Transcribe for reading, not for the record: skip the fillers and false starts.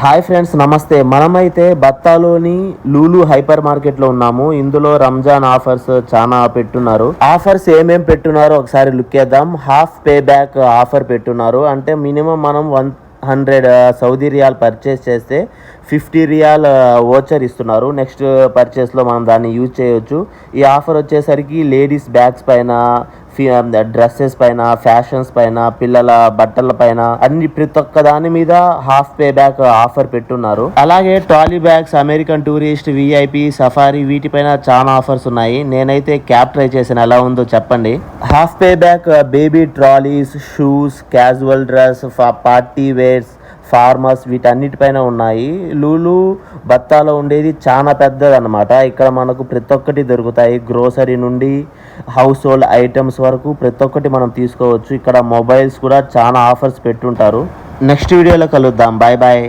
Hi friends, నమస్తే. మనమైతే బత్తాలోని Lulu hyper మార్కెట్లో ఉన్నాము. ఇందులో రంజాన్ ఆఫర్స్ చాలా పెట్టున్నారు. ఆఫర్స్ ఏమేం పెట్టున్నారో ఒకసారి లుక్ చేద్దాం. హాఫ్ పే బ్యాక్ ఆఫర్ పెట్టున్నారు. అంటే మినిమం మనం 100 సౌదీ రియాల్ పర్చేస్ చేస్తే 50 రియాల్ ఓచర్ ఇస్తున్నారు. నెక్స్ట్ పర్చేస్లో మనం దాన్ని యూజ్ చేయొచ్చు. ఈ ఆఫర్ వచ్చేసరికి లేడీస్ బ్యాగ్స్ పైన, డ్రెస్సెస్ పైన, ఫ్యాషన్స్ పైన, పిల్లల బట్టల పైన అన్ని ప్రతి ఒక్క దాని మీద హాఫ్ పే బ్యాక్ ఆఫర్ పెట్టున్నారు. అలాగే trolley bags, American tourist, VIP, Safari వీటిపైన చాలా ఆఫర్స్ ఉన్నాయి. నేనైతే క్యాప్ ట్రై చేశాను, ఎలా ఉందో చెప్పండి. Half pay back baby trolleys, shoes, casual dress, party wears, formals వీటన్నిటిపైన ఉన్నాయి. లూలు బత్తాలో ఉండేది చాలా పెద్దది అనమాట. ఇక్కడ మనకు ప్రతి ఒక్కటి దొరుకుతాయి. గ్రోసరీ నుండి హౌస్ హోల్డ్ ఐటమ్స్ వరకు ప్రతి ఒక్కటి మనం తీసుకోవచ్చు. ఇక్కడ మొబైల్స్ కూడా చాలా ఆఫర్స్ పెట్టుంటారు. నెక్స్ట్ వీడియోలో కలుద్దాం. Bye bye.